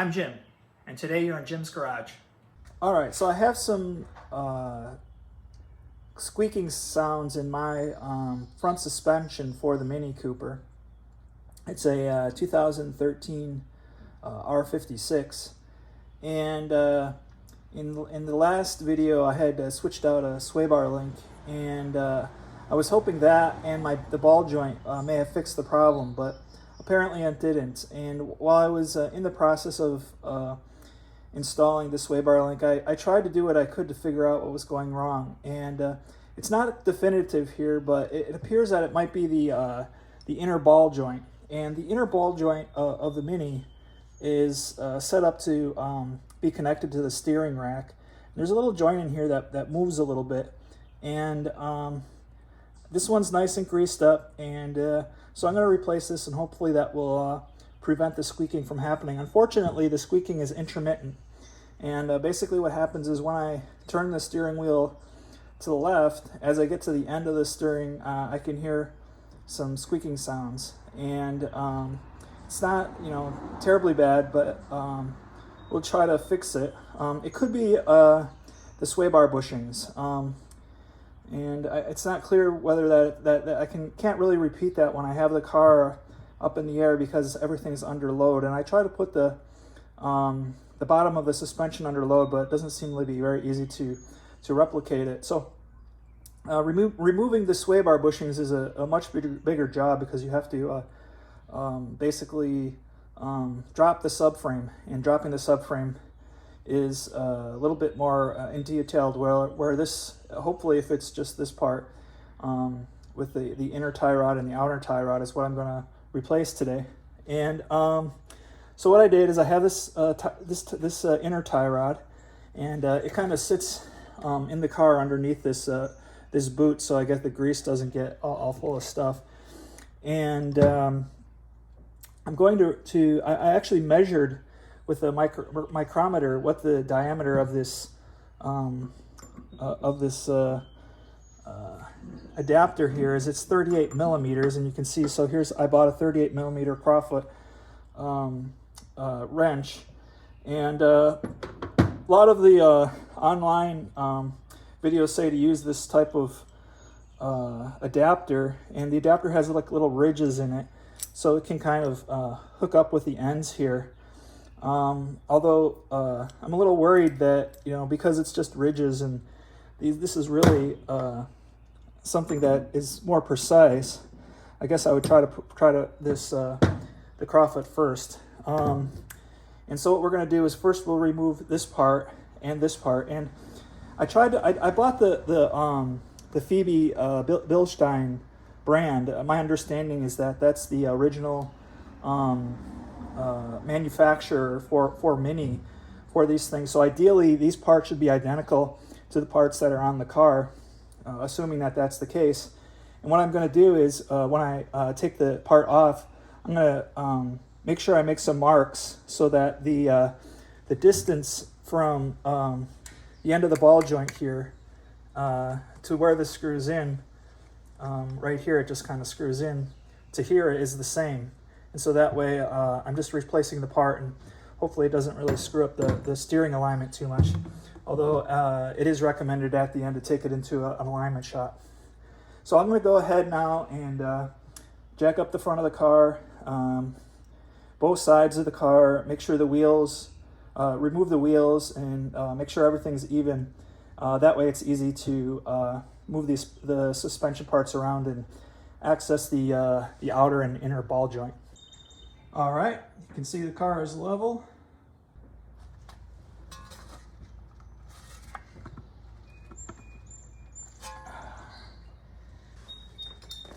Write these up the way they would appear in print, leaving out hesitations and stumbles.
I'm Jim, and today you're in Jim's garage. All right, so I have some squeaking sounds in my front suspension for the Mini Cooper. It's a 2013 R56, and in the last video I had switched out a sway bar link, and I was hoping that and the ball joint may have fixed the problem, but apparently it didn't. And while I was in the process of installing the sway bar link, I tried to do what I could to figure out what was going wrong. And it's not definitive here, but it appears that it might be the inner ball joint. And the inner ball joint of the Mini is set up to be connected to the steering rack. There's a little joint in here that moves a little bit, and this one's nice and greased up, and so I'm going to replace this, and hopefully that will prevent the squeaking from happening. Unfortunately, the squeaking is intermittent, and basically what happens is when I turn the steering wheel to the left, as I get to the end of the steering, I can hear some squeaking sounds, and it's not, terribly bad, but we'll try to fix it. It could be the sway bar bushings, and it's not clear whether that I can't really repeat that when I have the car up in the air because everything's under load. And I try to put the bottom of the suspension under load, but it doesn't seem to be very easy to replicate it. So removing the sway bar bushings is a much bigger job, because you have to basically drop the subframe, and dropping the subframe is a little bit more in detailed, where this, hopefully if it's just this part with the inner tie rod and the outer tie rod, is what I'm going to replace today. And so what I did is I have this inner tie rod, and it kind of sits in the car underneath this boot, so I guess the grease doesn't get all full of stuff. And I'm going to I actually measured with a micrometer what the diameter of this adapter here is. It's 38 millimeters, and you can see, so I bought a 38 millimeter crawfoot wrench, and a lot of the online videos say to use this type of adapter, and the adapter has like little ridges in it, so it can kind of hook up with the ends here. Although I'm a little worried that, because it's just ridges, and this is really something that is more precise, I guess I would try to the crawfoot first. And so what we're going to do is first we'll remove this part and this part. And I bought the Phoebe Bilstein brand. My understanding is that that's the original manufacturer for Mini for these things. So ideally these parts should be identical to the parts that are on the car, assuming that that's the case. And what I'm going to do is when I take the part off, I'm going to make sure I make some marks so that the distance from the end of the ball joint here to where this screws in, right here, it just kind of screws in to here, is the same. And so that way I'm just replacing the part, and hopefully it doesn't really screw up the steering alignment too much. Although it is recommended at the end to take it into an alignment shot. So I'm going to go ahead now and jack up the front of the car, both sides of the car, make sure the wheels, remove the wheels, and make sure everything's even. That way it's easy to move the suspension parts around and access the outer and inner ball joint. All right, you can see the car is level.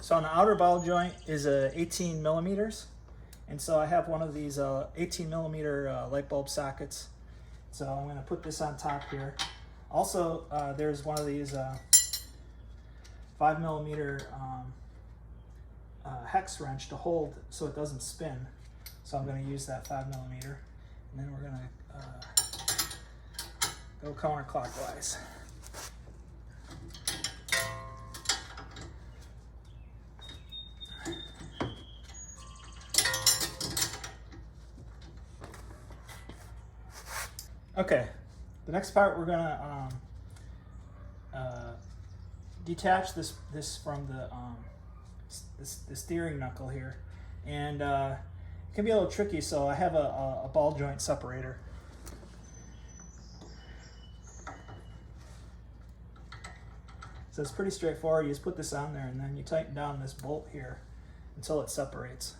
So on the outer ball joint is 18 millimeters. And so I have one of these 18 millimeter light bulb sockets. So I'm going to put this on top here. Also, there's one of these 5 millimeter hex wrench to hold so it doesn't spin. So I'm going to use that 5 millimeter, and then we're going to go counterclockwise. Okay, the next part we're gonna detach this from the steering knuckle here, and it can be a little tricky. So I have a ball joint separator. So it's pretty straightforward. You just put this on there, and then you tighten down this bolt here until it separates.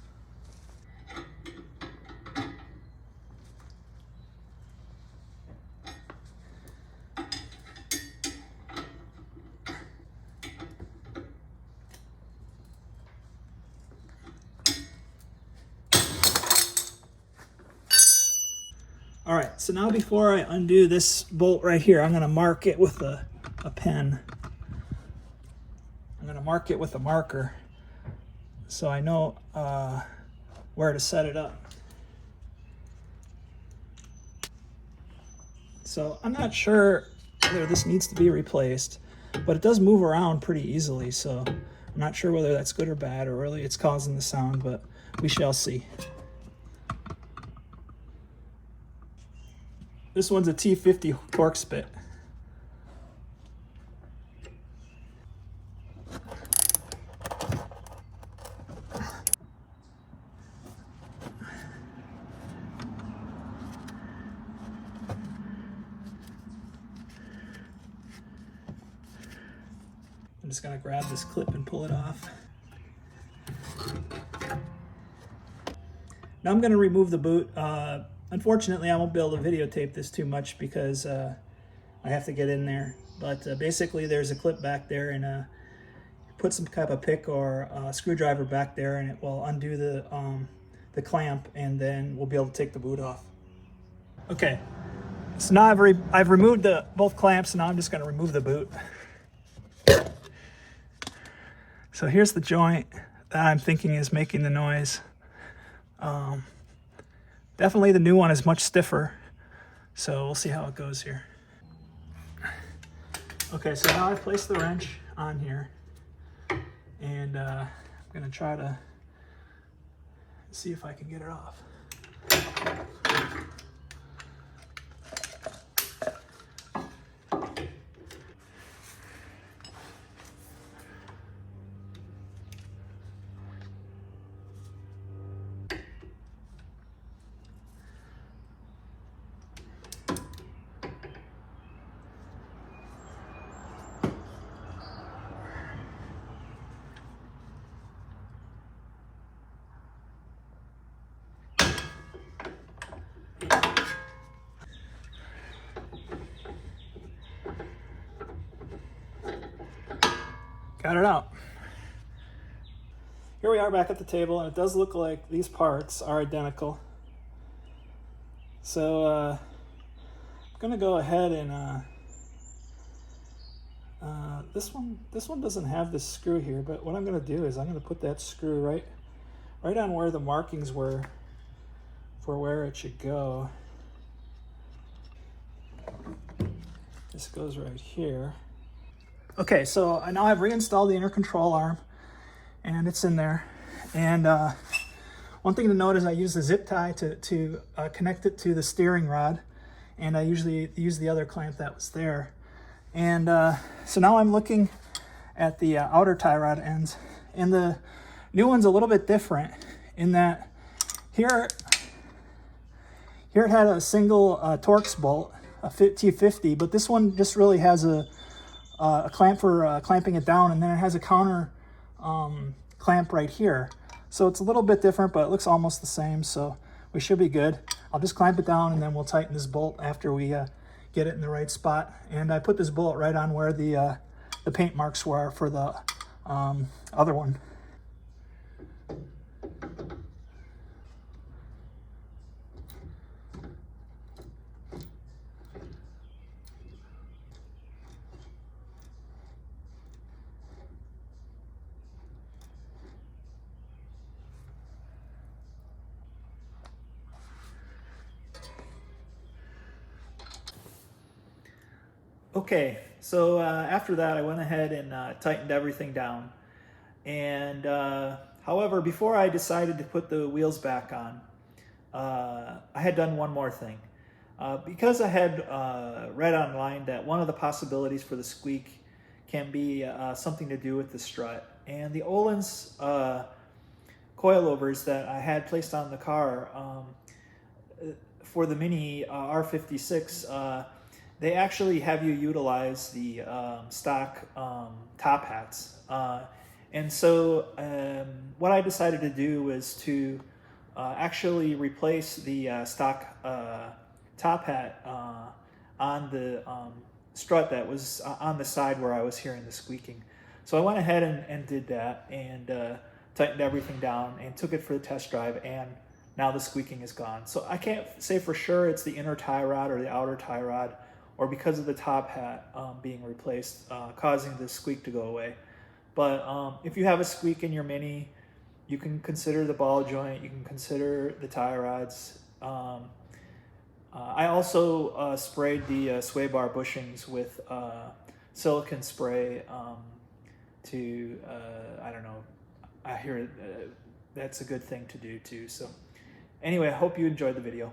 All right, so now before I undo this bolt right here, I'm going to mark it with a pen. I'm going to mark it with a marker so I know where to set it up. So I'm not sure whether this needs to be replaced, but it does move around pretty easily, so I'm not sure whether that's good or bad or really it's causing the sound, but we shall see. This one's a T50 torque spit. I'm just gonna grab this clip and pull it off. Now I'm gonna remove the boot. Unfortunately, I won't be able to videotape this too much because I have to get in there. But basically, there's a clip back there, and put some type of pick or screwdriver back there, and it will undo the clamp, and then we'll be able to take the boot off. Okay, so now I've removed both clamps, and now I'm just going to remove the boot. So here's the joint that I'm thinking is making the noise. Definitely the new one is much stiffer, so we'll see how it goes here. Okay, so now I've placed the wrench on here, and I'm gonna try to see if I can get it off. Got it out. Here we are back at the table, and it does look like these parts are identical. So I'm gonna go ahead and this one doesn't have this screw here, but what I'm gonna do is I'm gonna put that screw right on where the markings were for where it should go. This goes right here. Okay, so now I've reinstalled the inner control arm, and it's in there. And one thing to note is I use the zip tie to connect it to the steering rod, and I usually use the other clamp that was there. And so now I'm looking at the outer tie rod ends, and the new one's a little bit different in that here it had a single Torx bolt, a T50, but this one just really has a clamp for clamping it down, and then it has a counter clamp right here. So it's a little bit different, but it looks almost the same, so we should be good. I'll just clamp it down, and then we'll tighten this bolt after we get it in the right spot. And I put this bolt right on where the paint marks were for the other one. Okay, so after that I went ahead and tightened everything down. And however, before I decided to put the wheels back on, I had done one more thing. Because I had read online that one of the possibilities for the squeak can be something to do with the strut. And the Öhlins coilovers that I had placed on the car for the Mini R56, they actually have you utilize the stock top hats. And so what I decided to do was to actually replace the stock top hat on the strut that was on the side where I was hearing the squeaking. So I went ahead and did that, and tightened everything down and took it for the test drive, and now the squeaking is gone. So I can't say for sure it's the inner tie rod or the outer tie rod, or because of the top hat being replaced causing the squeak to go away. But if you have a squeak in your Mini, you can consider the ball joint, you can consider the tie rods. I also sprayed the sway bar bushings with silicone spray to, I don't know, I hear that's a good thing to do too. So anyway, I hope you enjoyed the video.